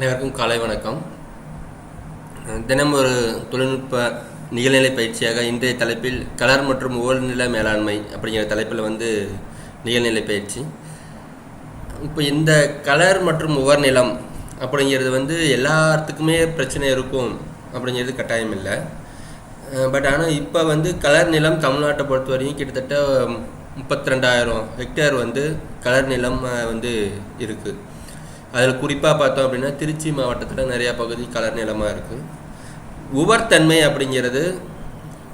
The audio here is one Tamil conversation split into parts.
அனைவருக்கும் காலை வணக்கம். தினம் ஒரு தொழில்நுட்ப நிகழ்நிலை பயிற்சியாக இன்றைய தலைப்பில் கலர் மற்றும் ஓர்நில மேலாண்மை அப்படிங்கிற தலைப்பில் நிகழ்நிலை பயிற்சி. இப்போ இந்த கலர் மற்றும் ஓர்நிலம் அப்படிங்கிறது எல்லாத்துக்குமே பிரச்சனை இருக்கும் அப்படிங்கிறது கட்டாயம் இல்லை. பட் ஆனால் இப்போ கலர் நிலம் தமிழ்நாட்டை பொறுத்த வரைக்கும் கிட்டத்தட்ட 32,000 ஹெக்டேர் கலர் நிலம் இருக்குது. அதில் குறிப்பாக பார்த்தோம் அப்படின்னா திருச்சி மாவட்டத்தில் நிறையா பகுதி கலர் நிலமாக இருக்குது. உவர்த்தன்மை அப்படிங்கிறது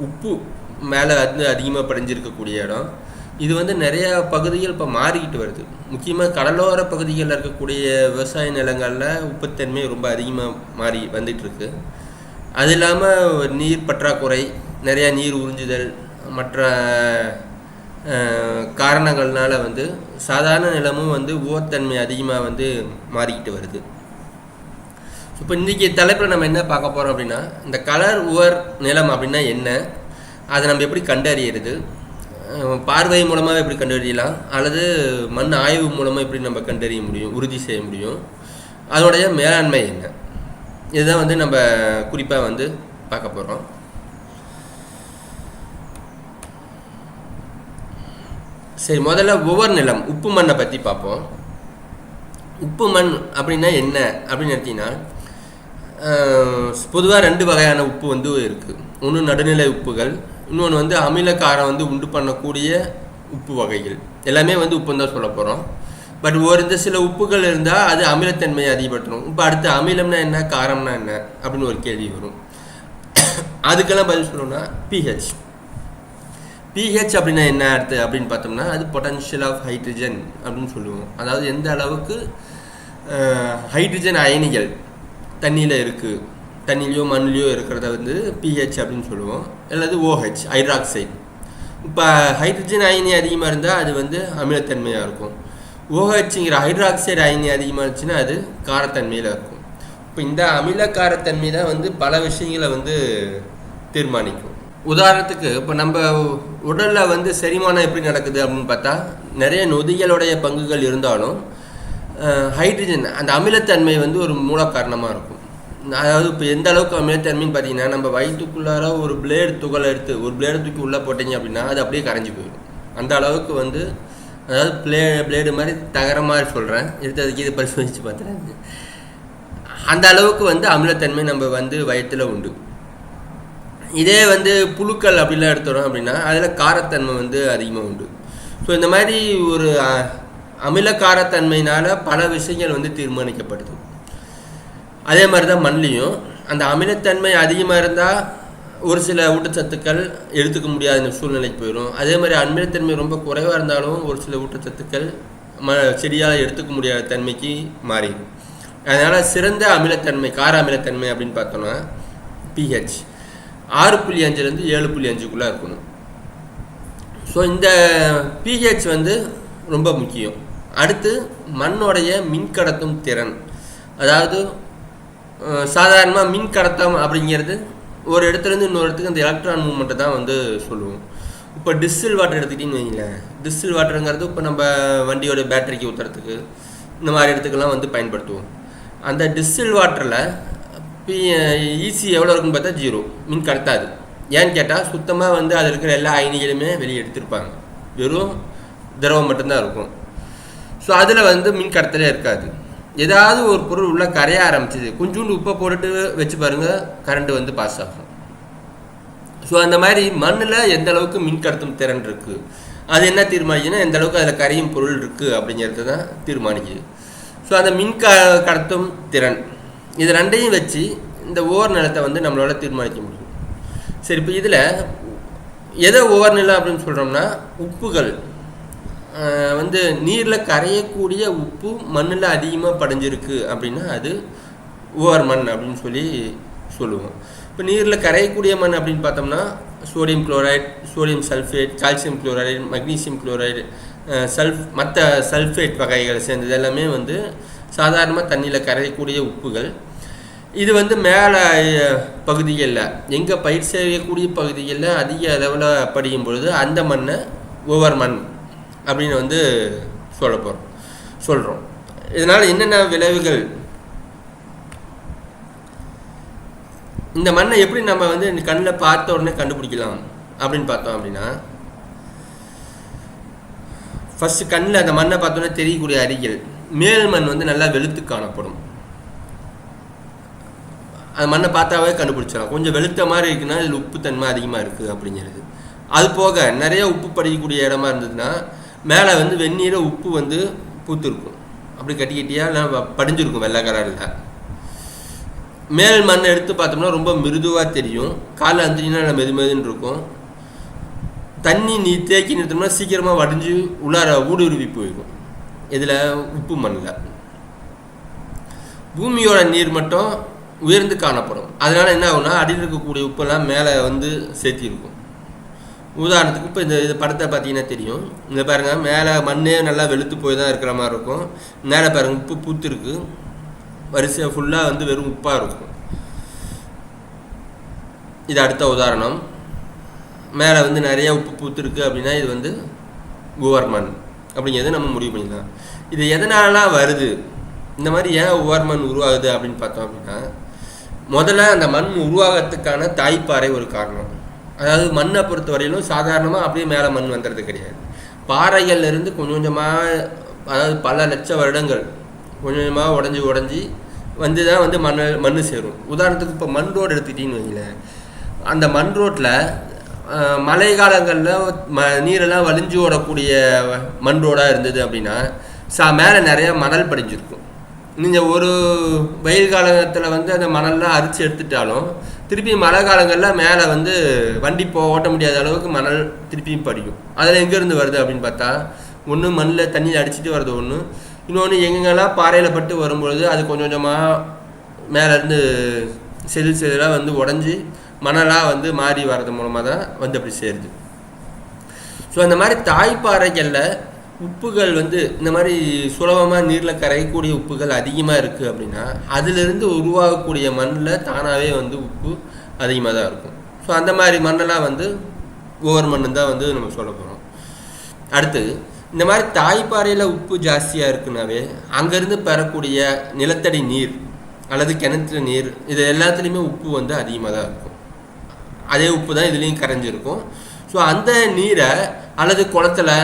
உப்பு மேலே அதிகமாக படிஞ்சிருக்கக்கூடிய இடம். இது நிறையா பகுதிகள் இப்போ மாறிக்கிட்டு வருது. முக்கியமாக கடலோர பகுதிகளில் இருக்கக்கூடிய விவசாய நிலங்களில் உப்புத்தன்மை ரொம்ப அதிகமாக மாறி வந்துட்டுருக்கு. அது இல்லாமல் நீர் பற்றாக்குறை, நிறையா நீர் உறிஞ்சுதல், மற்ற காரணங்கள்னால சாதாரண நிலமும் உவர்த்தன்மை அதிகமாக மாறிக்கிட்டு வருது. இப்போ இன்றைக்கி தலைப்பில் நம்ம என்ன பார்க்க போகிறோம் அப்படின்னா, இந்த கலர் உவர் நிலம் அப்படின்னா என்ன, அதை நம்ம எப்படி கண்டறியறது, பார்வை மூலமாக எப்படி கண்டறியலாம், அல்லது மண் ஆய்வு மூலமாக எப்படி நம்ம கண்டறிய முடியும், உறுதி செய்ய முடியும், அதோடைய மேலாண்மை என்ன, இதுதான் நம்ம குறிப்பாக பார்க்க போகிறோம். சரி, முதல்ல உவர் நிலம் உப்பு மண்ணை பற்றி பார்ப்போம். உப்பு மண் அப்படின்னா என்ன அப்படின்னு எடுத்தீங்கன்னா, பொதுவாக 2 வகையான உப்பு இருக்குது. ஒன்று நடுநிலை உப்புகள், இன்னொன்று அமிலக்காரம் உண்டு பண்ணக்கூடிய உப்பு வகைகள். எல்லாமே உப்புன்னு தான் சொல்ல போகிறோம். பட் இந்த சில உப்புகள் இருந்தால் அது அமிலத்தன்மையை அதிகப்படுத்தணும். இப்போ அடுத்து அமிலம்னா என்ன, காரம்னா என்ன அப்படின்னு ஒரு கேள்வி வரும். அதுக்கெல்லாம் பதில் சொல்லணும்னா பிஹெச் அப்படின்னா என்ன அடுத்து அப்படின்னு பார்த்தோம்னா, அது பொட்டன்ஷியல் ஆஃப் ஹைட்ரஜன் அப்படின்னு சொல்லுவோம். அதாவது எந்த அளவுக்கு ஹைட்ரஜன் அயனிகள் தண்ணியில் இருக்குது, தண்ணிலையோ மண்ணிலையோ இருக்கிறத பிஹெச் அப்படின்னு சொல்லுவோம். அல்லது ஓஹெச் ஹைட்ராக்சைடு. இப்போ ஹைட்ரஜன் அயனி அதிகமாக இருந்தால் அது அமிலத்தன்மையாக இருக்கும். ஓஹெச்ங்கிற ஹைட்ராக்சைடு அயனி அதிகமாக இருந்துச்சுன்னா அது காரத்தன்மையில் இருக்கும். இப்போ இந்த அமிலக்காரத்தன்மை தான் பல விஷயங்களை தீர்மானிக்கும். உதாரணத்துக்கு இப்போ நம்ம உடலில் செரிமானம் எப்படி நடக்குது அப்படின்னு பார்த்தா, நிறைய நொதிகளுடைய பங்குகள் இருந்தாலும் ஹைட்ரஜன் அந்த அமிலத்தன்மை ஒரு மூல காரணமாக இருக்கும். அதாவது இப்போ எந்த அளவுக்கு அமிலத்தன்மைன்னு பார்த்தீங்கன்னா, நம்ம வயிற்றுக்குள்ளார ஒரு பிளேடு துகளை எடுத்து ஒரு பிளேடு தூக்கி உள்ளே போட்டீங்க அப்படின்னா அது அப்படியே கரைஞ்சி போயிடும். அந்த அளவுக்கு அதாவது பிளேடு மாதிரி தகர மாதிரி சொல்கிறேன், எடுத்ததுக்கு இதை பரிசோதித்து பார்த்துறேன். அந்த அளவுக்கு அமிலத்தன்மை நம்ம வயிற்றில் உண்டு. இதே புழுக்கள் அப்படிலாம் எடுத்துகிறோம் அப்படின்னா அதில் காரத்தன்மை அதிகமாக உண்டு. ஸோ இந்த மாதிரி ஒரு அமிலக்காரத்தன்மையினால் பல விஷயங்கள் தீர்மானிக்கப்படுது. அதே மாதிரி தான் மண்லேயும் அந்த அமிலத்தன்மை அதிகமாக இருந்தால் ஒரு சில ஊட்டச்சத்துக்கள் எடுத்துக்க முடியாத சூழ்நிலைக்கு போயிடும். அதே மாதிரி அமிலத்தன்மை ரொம்ப குறைவாக இருந்தாலும் ஒரு சில ஊட்டச்சத்துக்கள் செடியால் எடுத்துக்க முடியாத தன்மைக்கு மாறிடும். அதனால் சிறந்த அமிலத்தன்மை, கார அமிலத்தன்மை அப்படின்னு பார்த்தோன்னா பிஹெச் 6.5லேருந்து 7.5க்குள்ளே இருக்கணும். ஸோ இந்த பிஹெச் ரொம்ப முக்கியம். அடுத்து மண்ணோடைய மின்கடத்தும் திறன். அதாவது சாதாரணமாக மின்கடத்தம் அப்படிங்கிறது ஒரு இடத்துலேருந்து இன்னொரு இடத்துக்கு அந்த எலக்ட்ரான் மூவ்மெண்ட்டை தான் சொல்லுவோம். இப்போ டிஸ்டில் வாட்டர் எடுத்துக்கிட்டிங்கன்னு வைங்களேன். டிஸ்டில் வாட்டருங்கிறது இப்போ நம்ம வண்டியோட பேட்டரிக்கு ஊற்றுறதுக்கு இந்த மாதிரி இடத்துக்கெல்லாம் பயன்படுத்துவோம். அந்த டிஸ்டில் வாட்டரில் ஈஸி எவ்வளோ இருக்குன்னு பார்த்தா 0, மின் கடத்தாது. ஏன்னு கேட்டால் சுத்தமாக அதில் இருக்கிற எல்லா அயனிகளுமே வெளியே எடுத்திருப்பாங்க, வெறும் திரவம் மட்டும்தான் இருக்கும். ஸோ அதில் மின் கடத்தலே இருக்காது. ஏதாவது ஒரு பொருள் உள்ளே கரைய ஆரம்பிச்சிது, கொஞ்சோண்டு உப்பை போட்டுட்டு வச்சு பாருங்கள், கரண்ட்டு பாஸ் ஆகும். ஸோ அந்த மாதிரி மண்ணில் எந்த அளவுக்கு மின் கடத்தும் திறன் இருக்குது, அது என்ன தீர்மானிக்குதுன்னா எந்த அளவுக்கு அதில் கரையும் பொருள் இருக்குது அப்படிங்கிறது தான் தீர்மானிக்குது. ஸோ அந்த மின் கடத்தும் திறன் இது ரெண்டையும் வச்சு இந்த ஓர் நிலத்தை நம்மளால் தீர்மானிக்க முடியும். சரி, இப்போ இதில் எதை ஓர் நிலம் அப்படின்னு சொல்கிறோம்னா, உப்புகள் நீரில் கரையக்கூடிய உப்பு மண்ணில் அதிகமாக படிஞ்சிருக்கு அப்படின்னா அது ஓவர் மண் அப்படின்னு சொல்லுவோம். இப்போ நீரில் கரையக்கூடிய மண் அப்படின்னு பார்த்தோம்னா sodium chloride, sodium sulphate, calcium chloride, magnesium chloride, மற்ற சல்ஃபேட் வகைகளை சேர்ந்தது எல்லாமே சாதாரணமாக தண்ணியில் கரையக்கூடிய உப்புகள். இது மேலே பகுதிகளில் எங்கே பயிர் செய்யக்கூடிய பகுதிகளில் அதிக அளவில் படியும் பொழுது அந்த மண்ணை ஓவர் மண் அப்படின்னு சொல்கிறோம். இதனால் என்னென்ன விளைவுகள் இந்த மண்ணை எப்படி நம்ம வந்து கண்ணில் பார்த்த உடனே கண்டுபிடிக்கலாம் அப்படின்னு பார்த்தோம் அப்படின்னா, ஃபஸ்ட்டு கண்ணில் அந்த மண்ணை பார்த்தோன்னே தெரியக்கூடிய அறிகள், மேல் மண் வந்து நல்லா வெளுத்து காணப்படும். அந்த மண்ணை பார்த்தாவே கண்டுபிடிச்சிடலாம். கொஞ்சம் வெளுத்த மாதிரி இருக்குன்னா இதில் உப்புத்தன்மை அதிகமாக இருக்குது அப்படிங்கிறது. அது போக நிறைய உப்பு படிக்கக்கூடிய இடமா இருந்ததுன்னா மேலே வந்து வெந்நீரை உப்பு வந்து பூத்துருக்கும், அப்படி கட்டி கட்டியாக படிஞ்சிருக்கும் வெள்ளை கலரில். மேல் மண்ணை எடுத்து பார்த்தோம்னா ரொம்ப மிருதுவாக தெரியும். காலை அஞ்சுனா நம்ம மெதுன்னு இருக்கும். தண்ணி தேக்கி நிறுத்தோம்னா சீக்கிரமாக வடிஞ்சு உள்ளார ஊடுருவி போயிடும். இதில் உப்பு மண்ணில் பூமியோட நீர் மட்டும் உயர்ந்து காணப்படும். அதனால் என்ன ஆகுனா அடியில் இருக்கக்கூடிய உப்பெல்லாம் மேலே வந்து சேர்த்திருக்கும். உதாரணத்துக்கு இப்போ இந்த படத்தை பார்த்தீங்கன்னா தெரியும். இந்த பாருங்கள், மேலே மண்ணே நல்லா வெளுத்து போய் தான் இருக்கிற மாதிரி இருக்கும். மேலே பாருங்கள் உப்பு பூத்துருக்கு, வரிசையாக ஃபுல்லாக வந்து வெறும் உப்பாக இருக்கும். இது அடுத்த உதாரணம். மேலே வந்து நிறையா உப்பு பூத்துருக்கு அப்படின்னா இது வந்து உவர் மண் அப்படிங்கிறது நம்ம முடிவு பண்ணிக்கலாம். இது எதனாலலாம் வருது, இந்த மாதிரி ஏன் உவர் மண் உருவாகுது அப்படின்னு பார்த்தோம் அப்படின்னா, முதல்ல அந்த மண் உருவாகிறதுக்கான தாய்ப்பாறை ஒரு காரணம். அதாவது மண்ணை பொறுத்த வரையிலும் சாதாரணமாக அப்படியே மேலே மண் வந்துடுறது கிடையாது. பாறைகள்லேருந்து கொஞ்சம் கொஞ்சமாக, அதாவது பல லட்ச வருடங்கள் கொஞ்சம் கொஞ்சமாக உடஞ்சி வந்து தான் வந்து மண் சேரும். உதாரணத்துக்கு இப்போ மண் ரோடு எடுத்துக்கிட்டின்னு வைங்களேன். அந்த மண் ரோட்டில் மழை காலங்களில் நீரெல்லாம் வலிஞ்சு ஓடக்கூடிய மண் ரோடாக இருந்தது அப்படின்னா மேலே நிறையா மணல் படிஞ்சிருக்கும். நீங்கள் ஒரு வெயில் காலத்தில் வந்து அந்த மணல்லாம் அரிச்சு எடுத்துட்டாலும் திருப்பி மழை காலங்களில் மேலே வந்து வண்டி ஓட்ட முடியாத அளவுக்கு மணல் திருப்பியும் படிக்கும். அதில் எங்கேருந்து வருது அப்படின்னு பார்த்தா, ஒன்று மண்ணில் தண்ணியில் அடிச்சுட்டு வருது ஒன்று, இன்னொன்று எங்கெங்கெல்லாம் பாறையில் பட்டு வரும்பொழுது அது கொஞ்சம் கொஞ்சமாக மேலேருந்து செதிலாக வந்து உடஞ்சி மணலாக வந்து மாறி வர்றது மூலமாக தான் வந்து அப்படி சேருது. ஸோ அந்த மாதிரி தாய்ப்பாறைகளில் உப்புகள் வந்து இந்த மாதிரி சுலபமாக நீரில் கரையக்கூடிய உப்புகள் அதிகமாக இருக்குது அப்படின்னா அதிலிருந்து உருவாகக்கூடிய மண்ணில் தானாகவே வந்து உப்பு அதிகமாக தான் இருக்கும். ஸோ அந்த மாதிரி மண்ணெல்லாம் வந்து ஒவ்வொரு மண்ணு தான் வந்து நம்ம சொல்ல போகிறோம். அடுத்து, இந்த மாதிரி தாய்ப்பாறையில் உப்பு ஜாஸ்தியாக இருக்குனாவே அங்கேருந்து பெறக்கூடிய நிலத்தடி நீர் அல்லது கிணற்று நீர் இது எல்லாத்துலேயுமே உப்பு வந்து அதிகமாக தான் இருக்கும். அதே உப்பு தான் இதுலேயும் கரைஞ்சிருக்கும். ஸோ அந்த நீரை அல்லது குளத்தில்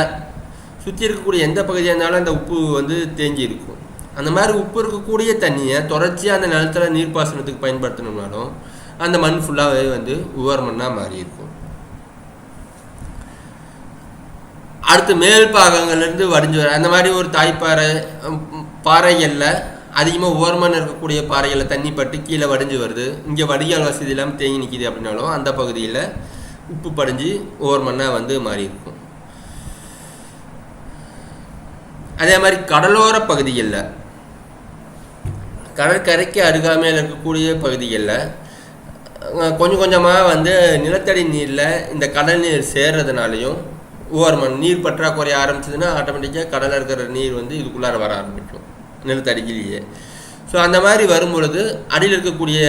சுற்றி இருக்கக்கூடிய எந்த பகுதியாக இருந்தாலும் அந்த உப்பு வந்து தேங்கி இருக்கும். அந்த மாதிரி உப்பு இருக்கக்கூடிய தண்ணியை தொடர்ச்சியாக அந்த நிலத்தில் நீர்ப்பாசனத்துக்கு பயன்படுத்தணும்னாலும் அந்த மண் ஃபுல்லாகவே வந்து உவர் மண்ணாக மாறி இருக்கும். அடுத்து மேல் பாகங்கள்லேருந்து வடிஞ்சு வர அந்த மாதிரி ஒரு பாறைகளில் அதிகமாக உவர் மண் இருக்கக்கூடிய பாறைகளில் தண்ணி பட்டு கீழே வடிஞ்சு வருது, இங்கே வடிகால் வசதி இல்லாமல் தேங்கி நிற்கிது அப்படின்னாலும் அந்த பகுதியில் உப்பு படிஞ்சு உவர் மண்ணாக வந்து மாறி இருக்கும். அதே மாதிரி கடலோர பகுதிகளில், கடற்கரைக்கு அருகாமையில் இருக்கக்கூடிய பகுதிகளில் கொஞ்சம் கொஞ்சமாக வந்து நிலத்தடி நீரில் இந்த கடல் நீர் சேர்றதுனாலையும் உவர் மண் நீர் பற்றாக்குறைய ஆரம்பிச்சதுன்னா ஆட்டோமேட்டிக்காக கடலில் இருக்கிற நீர் வந்து இதுக்குள்ளார வர ஆரம்பிக்கும் நிலத்தடியிலேயே. ஸோ அந்த மாதிரி வரும்பொழுது அடியில் இருக்கக்கூடிய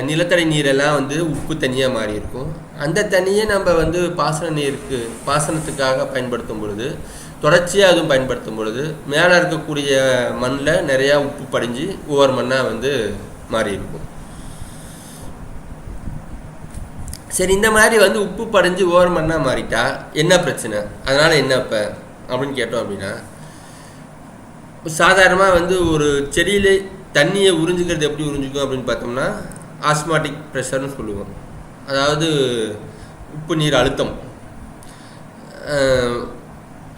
நிலத்தடி நீரெல்லாம் வந்து உப்பு தண்ணியாக மாறி இருக்கும். அந்த தண்ணியை நம்ம வந்து பாசனத்துக்காக பயன்படுத்தும் பொழுது, தொடர்ச்சியாக அதுவும் பயன்படுத்தும் பொழுது மேலே இருக்கக்கூடிய மண்ணில் நிறையா உப்பு படிஞ்சு ஒவ்வொரு மண்ணாக வந்து மாறி இருக்கும். சரி, இந்த மாதிரி வந்து உப்பு படிஞ்சு ஒவ்வொரு மண்ணாக மாறிட்டா என்ன பிரச்சனை, அதனால் என்ன இப்போ அப்படின்னு கேட்டோம் அப்படின்னா, சாதாரணமாக வந்து ஒரு செடியில் தண்ணியை உறிஞ்சிக்கிறது எப்படி உறிஞ்சிக்கும் அப்படின்னு பார்த்தோம்னா ஆஸ்மாட்டிக் ப்ரெஷர்னு சொல்லுவோம். அதாவது உப்பு நீர் அழுத்தம்.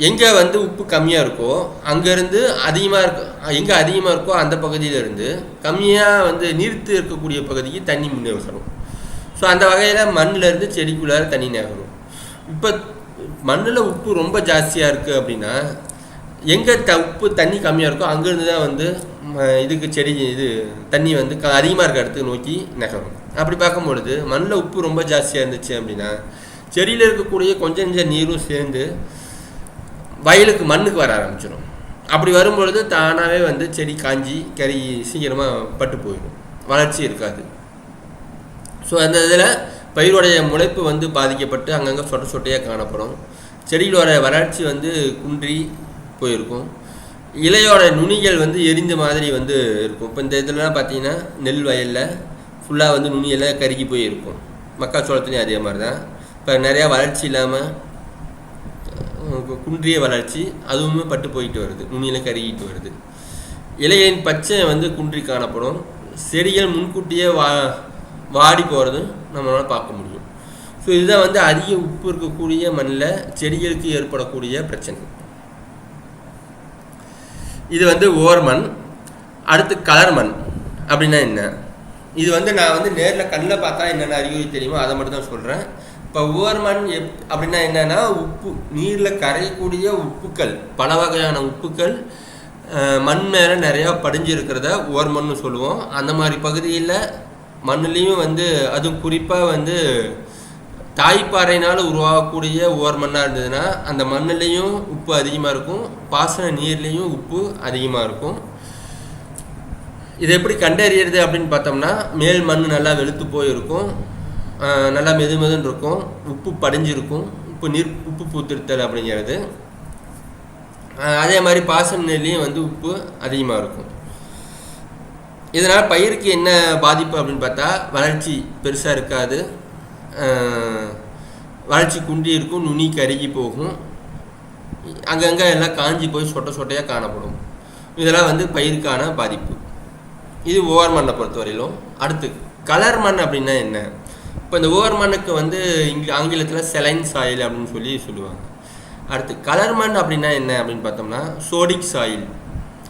எங்கே வந்து உப்பு கம்மியாக இருக்கோ அங்கேருந்து அதிகமாக எங்கே அதிகமாக இருக்கோ அந்த பகுதியிலேருந்து கம்மியாக வந்து நீர்த்து இருக்கக்கூடிய பகுதிக்கு தண்ணி முன்னேறணும். ஸோ அந்த வகையில் மண்ணிலேருந்து செடிக்குள்ளார தண்ணி நகரும். இப்போ மண்ணில் உப்பு ரொம்ப ஜாஸ்தியாக இருக்குது அப்படின்னா எங்கே உப்பு தண்ணி கம்மியாக இருக்கோ அங்கேருந்து தான் வந்து இதுக்கு தண்ணி வந்து அதிகமாக இருக்க இடத்துக்கு நோக்கி நகரும். அப்படி பார்க்கும்பொழுது மண்ணில் உப்பு ரொம்ப ஜாஸ்தியாக இருந்துச்சு அப்படின்னா செடியில் இருக்கக்கூடிய கொஞ்சம் நீரும் சேர்ந்து வயலுக்கு மண்ணுக்கு வர ஆரம்பிச்சிடும். அப்படி வரும்பொழுது தானாகவே வந்து செடி காஞ்சி சீக்கிரமாக பட்டு போயிடும், வளர்ச்சி இருக்காது. ஸோ அந்த இதில் பயிருடைய முளைப்பு வந்து பாதிக்கப்பட்டு அங்கங்கே சொட்டையாக காணப்படும். செடிகளோட வளர்ச்சி வந்து குன்றி போயிருக்கும். இலையோட நுனிகள் வந்து எரிந்த மாதிரி வந்து இருக்கும். இப்போ இந்த இதெல்லாம் பார்த்தீங்கன்னா நெல் வயலில் ஃபுல்லாக வந்து நுனியெல்லாம் கருகி போய் இருக்கும். மக்காச்சோளத்துலேயும் அதே மாதிரி தான். இப்போ நிறையா வளர்ச்சி இல்லாமல் குன்றிய வளர்ச்சி அதுவுமே பட்டு போயிட்டு வருது, நுனியில் கருகிட்டு வருது. இலையின் பச்சை வந்து குன்றி காணப்படும். செடிகள் முன்கூட்டியே வாடி போகிறது நம்மளால் பார்க்க முடியும். ஸோ இதுதான் வந்து அதிக உப்பு இருக்கக்கூடிய மண்ணில் செடிகளுக்கு ஏற்படக்கூடிய பிரச்சனை. இது வந்து ஓர் மண். அடுத்து கலர் மண் அப்படின்னா என்ன? இது வந்து நான் வந்து நேரில் கண்ணில் பார்த்தா என்னென்ன அறிகுறி தெரியுமோ அதை மட்டும் தான் சொல்கிறேன். இப்போ ஓர் மண் அப்படின்னா என்னென்னா, உப்பு நீரில் கரையக்கூடிய உப்புக்கள், பல வகையான உப்புக்கள் மண் மேலே நிறையா படிஞ்சிருக்கிறத ஓர் மண்ணு சொல்லுவோம். அந்த மாதிரி பகுதியில் மண்ணுலேயும் வந்து அதுவும் குறிப்பாக வந்து தாய்ப்பாறையினால் உருவாகக்கூடிய ஓர் மண்ணாக இருந்ததுன்னா அந்த மண்ணுலேயும் உப்பு அதிகமாக இருக்கும், பாசன நீர்லேயும் உப்பு அதிகமாக இருக்கும். இதை எப்படி கண்டறியறது அப்படின்னு பார்த்தோம்னா, மேல் மண் நல்லா வெளுத்து போயிருக்கும், நல்லா மெதுமெதுன்னு இருக்கும், உப்பு படிஞ்சிருக்கும், உப்பு பூத்திருத்தல் அப்படிங்கிறது. அதே மாதிரி பாசன நீர்லேயும் வந்து உப்பு அதிகமாக இருக்கும். இதனால் பயிருக்கு என்ன பாதிப்பு அப்படின்னு பார்த்தா, வளர்ச்சி பெருசாக இருக்காது, வளர்ச்சி குன்றி இருக்கும், நுனி கருகி போகும், அங்கங்கே எல்லாம் காஞ்சி போய் சொட்டை சொட்டையாக காணப்படும். இதெல்லாம் வந்து பயிருக்கான பாதிப்பு. இது ஓவர் மண்ணை பொறுத்தவரையிலும். அடுத்து கலர் மண் அப்படின்னா என்ன? இப்போ இந்த ஓவர் மண்ணுக்கு வந்து ஆங்கிலத்தில் செலைன் சாயில் அப்படின்னு சொல்லுவாங்க. அடுத்து கலர் மண் அப்படின்னா என்ன அப்படின்னு பார்த்தோம்னா, சோடிக் சாயில்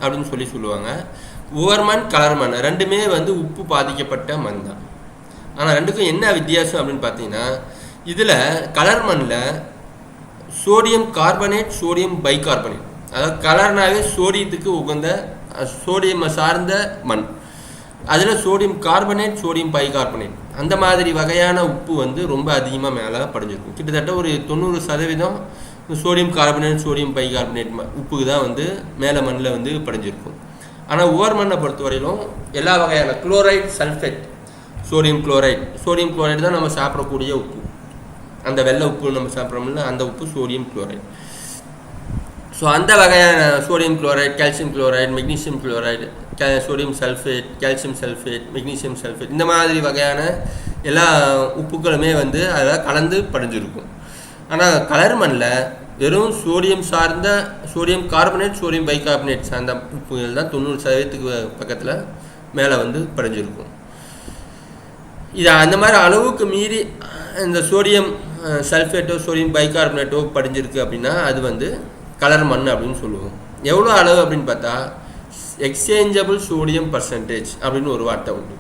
அப்படின்னு சொல்லுவாங்க. ஓவர் மண், கலர் மண் ரெண்டுமே வந்து உப்பு பாதிக்கப்பட்ட மண் தான். ஆனால் ரெண்டுக்கும் என்ன வித்தியாசம் அப்படின்னு பார்த்தீங்கன்னா, இதில் கலர் மண்ணில் சோடியம் கார்பனேட், சோடியம் பைகார்பனேட், அதாவது கலர்னாவே சோடியத்துக்கு உகந்த சோடியம் சார்ந்த மண். அதில் சோடியம் கார்பனேட், சோடியம் பைகார்பனேட் அந்த மாதிரி வகையான உப்பு வந்து ரொம்ப அதிகமாக மேலே படிஞ்சிருக்கும். கிட்டத்தட்ட ஒரு 90% சோடியம் கார்பனேட், சோடியம் பைகார்பனேட் உப்புக்கு தான் வந்து மேலே மண்ணில் வந்து படிஞ்சிருக்கும். ஆனால் ஓவர் மண்ணை பொறுத்தவரையிலும் எல்லா வகையான குளோரைட், சல்ஃபேட், சோடியம் குளோரைடு தான் நம்ம சாப்பிடக்கூடிய உப்பு. அந்த வெள்ளை உப்பு நம்ம சாப்பிட்றோம்ல, அந்த உப்பு சோடியம் குளோரைடு. ஸோ அந்த வகையான sodium chloride, calcium chloride, magnesium chloride, sodium sulphate, calcium sulphate, magnesium sulphate இந்த மாதிரி வகையான எல்லா உப்புக்களுமே வந்து அதில் கலந்து படிஞ்சிருக்கும். ஆனால் கலர் மண்ணில் வெறும் சோடியம் சார்ந்த சோடியம் கார்பனேட், சோடியம் பைகார்பனேட் சார்ந்த உப்புகள் தான் 90% பக்கத்தில் மேலே வந்து படிஞ்சிருக்கும். இது அந்த மாதிரி அளவுக்கு மீறி இந்த சோடியம் சல்ஃபேட்டோ, சோடியம் பைகார்பனேட்டோ படிஞ்சிருக்கு அப்படின்னா அது வந்து கலர் மண் அப்படின்னு சொல்லுவோம். எவ்வளோ அளவு அப்படின்னு பார்த்தா, எக்ஸ்சேஞ்சபிள் சோடியம் பர்சன்டேஜ் அப்படின்னு ஒரு வார்த்தை உண்டு.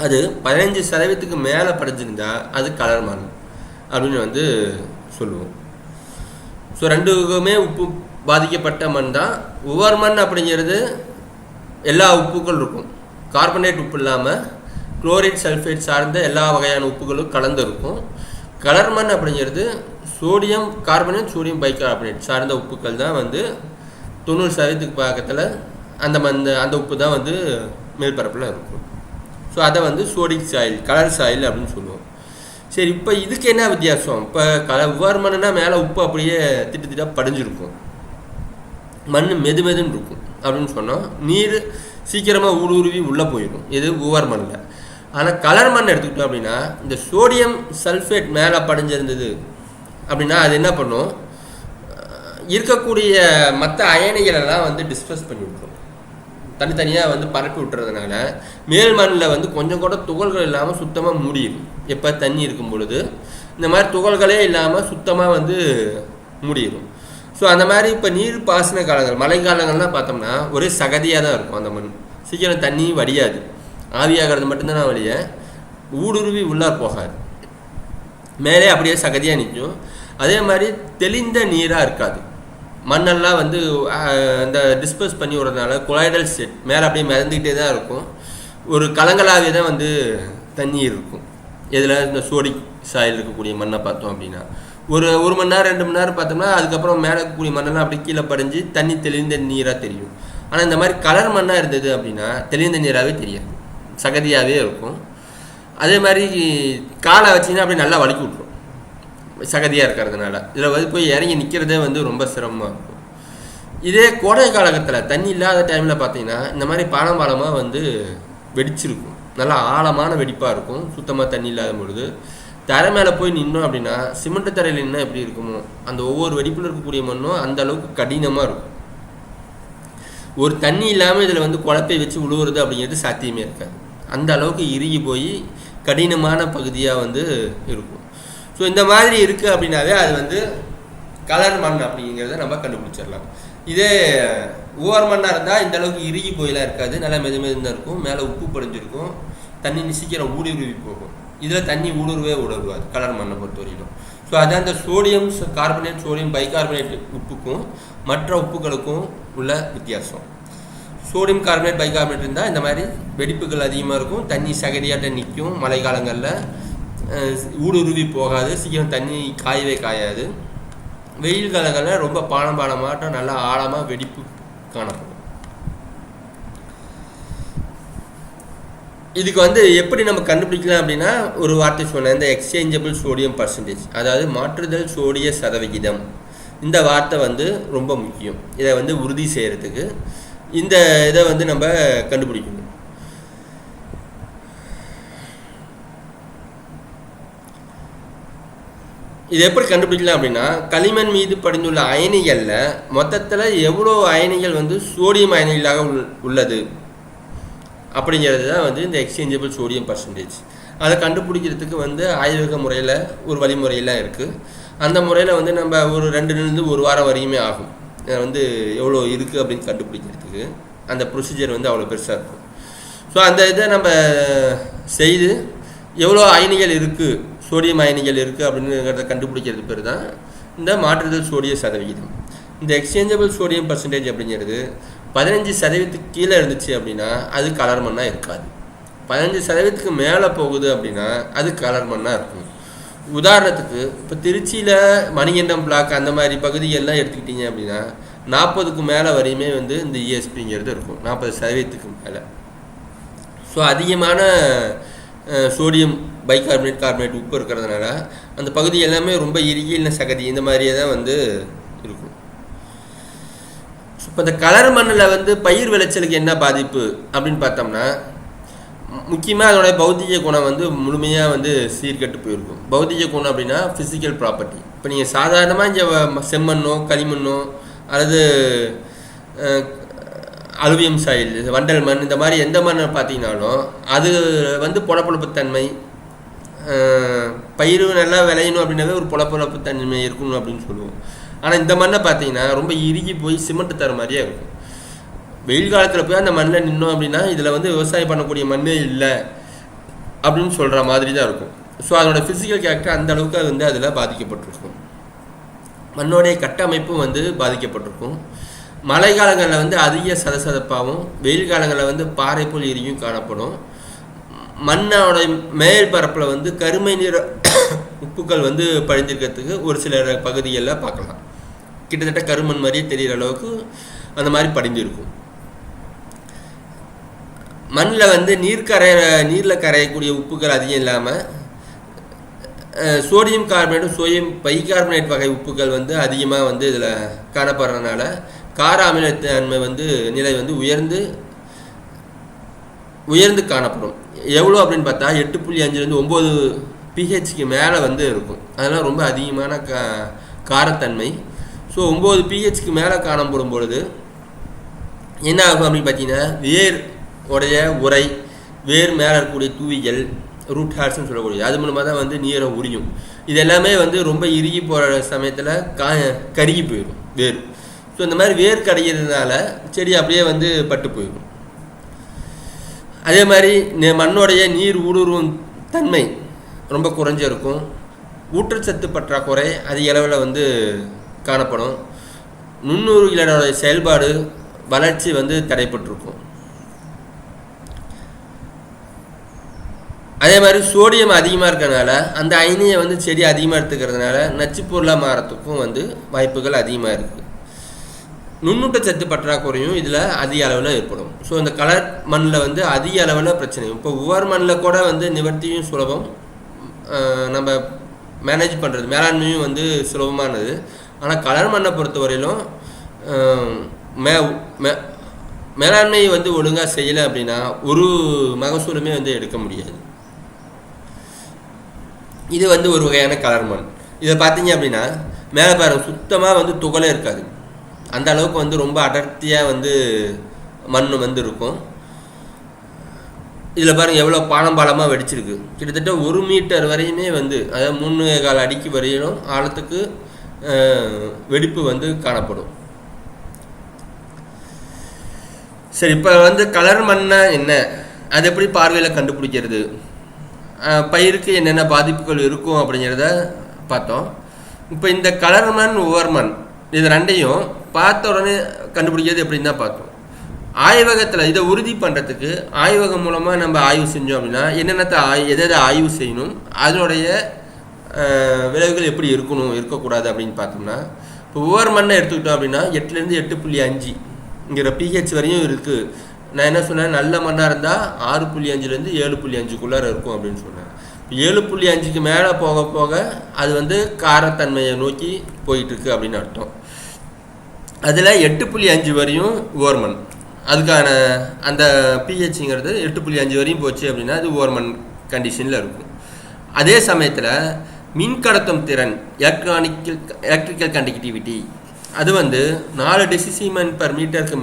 அது 15% மேலே படிஞ்சிருந்தா அது கலர் மண் அப்படின்னு வந்து சொல்லுவோம். ஸோ ரெண்டுக்குமே உப்பு பாதிக்கப்பட்ட மண் தான். ஒவ்வொரு மண் அப்படிங்கிறது எல்லா உப்புகள் இருக்கும், கார்பனேட் உப்பு இல்லாமல் குளோரைட், சல்ஃபேட் சார்ந்த எல்லா வகையான உப்புகளும் கலந்து இருக்கும். கலர் மண் அப்படிங்கிறது சோடியம் கார்பனேட், சோடியம் பைகார்பனேட் சார்ந்த உப்புக்கள் தான் வந்து 90% பக்கத்தில் அந்த உப்பு தான் வந்து மேல்பரப்பில் இருக்கும். ஸோ அதை வந்து சோடிக் சாயில், கலர் சாயில் அப்படின்னு சொல்லுவோம். சரி, இப்போ இதுக்கு என்ன வித்தியாசம்? இப்போ ஒவ்வொரு மண்ணுனா மேலே உப்பு அப்படியே திட்டாக படிஞ்சிருக்கும், மண் மெதுமெதுன்னு இருக்கும் அப்படின்னு சொன்னோம். நீர் சீக்கிரமாக ஊடுருவி உள்ளே போயிடும் இது ஒவ்வொரு மண்ணில். ஆனால் கலர் மண் எடுத்துக்கிட்டோம் அப்படின்னா, இந்த சோடியம் சல்ஃபேட் மேலே படிஞ்சிருந்தது அப்படின்னா அது என்ன பண்ணும், இருக்கக்கூடிய மற்ற அயனிகளெல்லாம் வந்து டிஸ்பஸ் பண்ணி விட்டுரும், தனித்தனியாக வந்து பரப்பி விட்டுறதுனால மேல் மண்ணில் வந்து கொஞ்சம் கூட துகள்கள் இல்லாமல் சுத்தமாக மூடிடும். எப்போ தண்ணி இருக்கும் பொழுது இந்த மாதிரி துகள்களே இல்லாமல் சுத்தமாக வந்து மூடிடும். ஸோ அந்த மாதிரி இப்போ நீர் பாசன காலங்கள், மழைக்காலங்கள்லாம் பார்த்தோம்னா ஒரே சகதியாக தான் இருக்கும். அந்த மண் சீக்கிரம் தண்ணி வடியாது, ஆவியாகிறது மட்டும்தான் வழிய ஊடுருவி உள்ளார் போகாது, மேலே அப்படியே சகதியாக நிற்கும். அதே மாதிரி தெளிந்த நீராக இருக்காது, மண்ணெல்லாம் வந்து அந்த டிஸ்பஸ் பண்ணி விடுறதுனால கொலாய்டல் செட் மேலே அப்படியே மிதந்துக்கிட்டே தான் இருக்கும். ஒரு கலங்களாகவே தான் வந்து தண்ணீர் இருக்கும். இதில் இந்த சோடிக் சாயில் இருக்கக்கூடிய மண்ணை பார்த்தோம் அப்படின்னா ஒரு மணி நேரம் 2 மணி நேரம் பார்த்தோம்னா அதுக்கப்புறம் மேலே இருக்கக்கூடிய மண்ணெல்லாம் அப்படி கீழே படிஞ்சு தண்ணி தெளிந்த நீராக தெரியும். ஆனால் இந்த மாதிரி கலர் மண்ணாக இருந்தது அப்படின்னா தெளிந்த நீராகவே தெரியாது, சகதியாகவே இருக்கும். அதே மாதிரி காலை வச்சிங்கன்னா அப்படி நல்லா வலிக்கி விட்ரும், சகதியாக இருக்கிறதுனால. இதில் வந்து போய் இறங்கி நிற்கிறதே வந்து ரொம்ப சிரமமாக இருக்கும். இதே கோடை காலகட்டத்தில் தண்ணி இல்லாத டைமில் பார்த்தீங்கன்னா இந்த மாதிரி பாலமாக வந்து வெடிச்சிருக்கும், நல்லா ஆழமான வெடிப்பாக இருக்கும் சுத்தமாக தண்ணி இல்லாத பொழுது. தரை மேலே போய் நின்னோம் அப்படின்னா சிமெண்ட் தரையில் நின்னா எப்படி இருக்குமோ அந்த ஒவ்வொரு வெடிப்பில் இருக்கக்கூடிய மண்ணும் அந்த அளவுக்கு கடினமாக இருக்கும். ஒரு தண்ணி இல்லாமல் இதில் வந்து குழப்பை வச்சு விழுவுறது அப்படிங்கிறது சாத்தியமே இருக்காது. அந்த அளவுக்கு இறுகி போய் கடினமான பகுதியாக வந்து இருக்கும். ஸோ இந்த மாதிரி இருக்குது அப்படின்னாவே அது வந்து கலர் மண் அப்படிங்கிறத நம்ம கண்டுபிடிச்சிடலாம். இதே ஓவர் மண்ணாக இருந்தால் இந்த அளவுக்கு இறுகி போயெல்லாம் இருக்காது, நல்லா மெதுமெதுன்னு இருக்கும், மேலே உப்பு படிஞ்சிருக்கும், தண்ணி சீக்கிரம் ஊடுருவி போகும். இதில் தண்ணி ஊடுருவாது கலர் மண்ணை பொறுத்த வரைக்கும். ஸோ அதான் இந்த சோடியம் கார்பனேட் சோடியம் பைகார்பனேட் உப்புக்கும் மற்ற உப்புகளுக்கும் உள்ள வித்தியாசம். சோடியம் கார்பனேட் பைகார்பனேட் இருந்தால் இந்த மாதிரி வெடிப்புகள் அதிகமாக இருக்கும், தண்ணி சகதியாட்ட நிற்கும், மழை காலங்களில் ஊடுருவி போகாது, சீக்கிரம் தண்ணி காயவே காயாது. வெயில் காலங்களில் ரொம்ப பானமாட்டம் நல்லா ஆழமாக வெடிப்பு காணப்படும். இதுக்கு வந்து எப்படி நம்ம கண்டுபிடிக்கலாம் அப்படின்னா ஒரு வார்த்தை சொன்னேன், இந்த எக்ஸ்சேஞ்சபிள் சோடியம் பர்சன்டேஜ், அதாவது மாற்றுதல் சோடிய சதவிகிதம். இந்த வார்த்தை வந்து ரொம்ப முக்கியம். இதை வந்து உறுதி செய்கிறதுக்கு இந்த இதை வந்து நம்ம கண்டுபிடிக்கணும். இது எப்படி கண்டுபிடிக்கலாம் அப்படின்னா களிமண் மீது படிந்துள்ள அயனிகளில் மொத்தத்தில் எவ்வளோ அயனிகள் வந்து சோடியம் அயனிகளாக உள்ளது அப்படிங்கிறது தான் வந்து இந்த எக்ஸ்சேஞ்சபிள் சோடியம் பர்சன்டேஜ். அதை கண்டுபிடிக்கிறதுக்கு வந்து ஆய்வக முறையில் ஒரு வழிமுறையெல்லாம் இருக்குது. அந்த முறையில் வந்து நம்ம ஒரு 2 1 வாரம் வரையுமே ஆகும் வந்து எவ்வளோ இருக்குது அப்படின்னு கண்டுபிடிக்கிறதுக்கு. அந்த ப்ரொசீஜர் வந்து அவ்வளோ பெருசாக இருக்கும். ஸோ அந்த இதை நம்ம செய்து எவ்வளோ அயனிகள் இருக்குது, சோடியம் அயனிகள் இருக்குது அப்படிங்கிறத கண்டுபிடிக்கிறது பேர் தான் இந்த மாற்றுதல் சோடிய சதவிகிதம். இந்த எக்ஸ்சேஞ்சபிள் சோடியம் பர்சன்டேஜ் அப்படிங்கிறது 15% கீழே இருந்துச்சு அப்படின்னா அது கலர் மண்ணாக இருக்காது. 15% மேலே போகுது அப்படின்னா அது கலர் மண்ணாக இருக்கும். உதாரணத்துக்கு இப்போ திருச்சியில் மணிகண்டம் பிளாக் அந்த மாதிரி பகுதிகள்லாம் எடுத்துக்கிட்டிங்க அப்படின்னா 40க்கு மேலே வரையுமே வந்து இந்த இஎஸ்பிங்கிறது இருக்கும், 40% மேலே. ஸோ அதிகமான சோடியம் பைகார்பனேட் கார்பனேட் உப்பு இருக்கிறதுனால அந்த பகுதி எல்லாமே ரொம்ப இறுகிய சகதி இந்த மாதிரியே தான் வந்து இருக்கும். இப்போ இந்த கலர் மண்ணில் வந்து பயிர் விளைச்சலுக்கு என்ன பாதிப்பு அப்படின்னு பார்த்தோம்னா முக்கியமாக அதோடைய பௌத்திக குணம் வந்து முழுமையாக வந்து சீர்கெட்டு போயிருக்கும். பௌத்திக குணம் அப்படின்னா ஃபிசிக்கல் ப்ராப்பர்ட்டி. இப்போ நீங்கள் சாதாரணமாக இங்கே செம்மண்ணோ களிமண்ணோ அல்லது அலுவியம் சாயில் வண்டல் மண் இந்த மாதிரி எந்த மண்ணை பார்த்தீங்கன்னாலும் அது வந்து பொலப்பொலப்புத்தன்மை, பயிர் நல்லா விளையணும் அப்படின்னாவே ஒரு பொலப்பொலப்புத்தன்மை இருக்கணும் அப்படின்னு சொல்லுவோம். ஆனால் இந்த மண்ணை பார்த்தீங்கன்னா ரொம்ப இறுகி போய் சிமெண்ட் தர மாதிரியே இருக்கும். வெயில் காலத்தில் போய் அந்த மண்ணில் நின்னோம் அப்படின்னா இதில் வந்து விவசாயம் பண்ணக்கூடிய மண்ணே இல்லை அப்படின்னு சொல்கிற மாதிரி தான் இருக்கும். ஸோ அதோட ஃபிசிக்கல் கேரக்டர் அந்த அளவுக்கு அது வந்து அதில் பாதிக்கப்பட்டிருக்கும். மண்ணோடைய கட்டமைப்பும் வந்து பாதிக்கப்பட்டிருக்கும். மழை காலங்களில் வந்து அதிக சதசதப்பாகவும் வெயில் காலங்களில் வந்து பாறை போல் எரியும் காணப்படும். மண்ணோட மேல் பரப்பில் வந்து கருமை நிற உப்புக்கள் வந்து படிஞ்சிருக்கிறதுக்கு ஒரு சில பகுதிகளில் பார்க்கலாம். கிட்டத்தட்ட கருமண் மாதிரியே தெரிகிற அளவுக்கு அந்த மாதிரி படிஞ்சிருக்கும். மண்ணில் வந்து நீரில் கரையக்கூடிய உப்புக்கள் அதிகம் இல்லாமல் சோடியம் கார்பனேட்டும் சோடியம் பைகார்பனேட் வகை உப்புக்கள் வந்து அதிகமாக வந்து இதில் காணப்படுறதுனால கார அமிலத்தன்மை வந்து நிலை வந்து உயர்ந்து காணப்படும். எவ்வளோ அப்படின்னு பார்த்தா 8.5 9 pHக்கு மேலே வந்து இருக்கும். அதெல்லாம் ரொம்ப அதிகமான காரத்தன்மை. ஸோ 9 pHக்கு மேலே காணப்படும் பொழுது என்ன ஆகும் அப்படின்னு பார்த்தீங்கன்னா வேர் உடைய உரை, வேர் மேலே இருக்கக்கூடிய தூவிகள், ரூட் ஹேர்ஸ்ன்னு சொல்லக்கூடிய அது மூலமாக தான் வந்து நீரை உரியும். இது எல்லாமே வந்து ரொம்ப இறுகி போகிற சமயத்தில் கருகி போயிடும் வேர். ஸோ இந்த மாதிரி வேர் கரைகிறதுனால செடி அப்படியே வந்து பட்டு போயிடும். அதே மாதிரி மண்ணோடைய நீர் ஊடுருவும் தன்மை ரொம்ப குறைஞ்சிருக்கும். ஊட்டச்சத்து பற்றாக்குறை அதிக அளவில் வந்து காணப்படும். நுண்ணுயிரிகளோட செயல்பாடு வளர்ச்சி வந்து தடைப்பட்டிருக்கும். அதே மாதிரி சோடியம் அதிகமாக இருக்கிறதுனால அந்த அயனியை வந்து செடி அதிகமாக எடுத்துக்கிறதுனால நச்சு பொருளாக மாறத்துக்கும் வந்து வாய்ப்புகள் அதிகமாக இருக்குது. நுண்ணூட்டச்சத்து பற்றாக்குறையும் இதில் அதிக அளவில் ஏற்படும். ஸோ இந்த கலர் மண்ணில் வந்து அதிக அளவில் பிரச்சனை. இப்போ ஒவ்வொரு மண்ணில் கூட வந்து நிவர்த்தியும் சுலபம், நம்ம மேனேஜ் பண்ணுறது மேலாண்மையும் வந்து சுலபமானது. ஆனால் கலர் மண்ணை பொறுத்த வரையிலும் மேலாண்மை வந்து ஒழுங்காக செய்யலை அப்படின்னா ஒரு மகசூலுமே வந்து எடுக்க முடியாது. இது வந்து ஒரு வகையான கலர் மண். இதை பார்த்தீங்க அப்படின்னா மேலே பாருங்க சுத்தமாக வந்து துகளே இருக்காது. அந்த அளவுக்கு வந்து ரொம்ப அடர்த்தியாக வந்து மண் வந்து இருக்கும். இதில் பாருங்கள் எவ்வளோ பாலமாக வெடிச்சிருக்கு. கிட்டத்தட்ட 1 மீட்டர் வரையுமே வந்து அதாவது 3.25 அடிக்கு வரையிலும் ஆழத்துக்கு வெடிப்பு வந்து காணப்படும். சரி, இப்போ வந்து கலர் மண்ணை என்ன, அது எப்படி பார்வையில் கண்டுபிடிக்கிறது, பயிருக்கு என்னென்ன பாதிப்புகள் இருக்கும் அப்படிங்கிறத பார்த்தோம். இப்போ இந்த கலர் மண் உவர் மண் இது ரெண்டையும் பார்த்த உடனே கண்டுபிடிக்கிறது எப்படின்னு தான் பார்த்தோம். ஆய்வகத்தில் இதை உறுதி பண்ணுறதுக்கு ஆய்வகம் மூலமாக நம்ம ஆய்வு செஞ்சோம் அப்படின்னா என்னென்னத்தை எதை ஆய்வு செய்யணும், அதனுடைய விளைவுகள் எப்படி இருக்கக்கூடாது அப்படின்னு பார்த்தோம்னா, இப்போ உவர் மண்ணை எடுத்துக்கிட்டோம் அப்படின்னா 8லேருந்து 8.5ங்கிற pH வரையும் இருக்குது. நான் என்ன சொன்னேன், நல்ல மண்ணாக இருந்தால் 6.5லேருந்து 7.5க்குள்ளார இருக்கும் அப்படின்னு சொன்னேன். 7.5க்கு மேலே போக போக அது வந்து காரத்தன்மையை நோக்கி போயிட்டுருக்கு அப்படின்னு அர்த்தம். அதில் 8.5 வரையும் உவர் மண், அதுக்கான அந்த pHங்கிறது 8.5 வரையும் போச்சு அப்படின்னா அது உவர் மண் கண்டிஷனில் இருக்கும். அதே சமயத்தில் மின்கடத்தும் திறன் எலக்ட்ரிக்கல் கண்டக்டிவிட்டி அது வந்து 4 dEC/m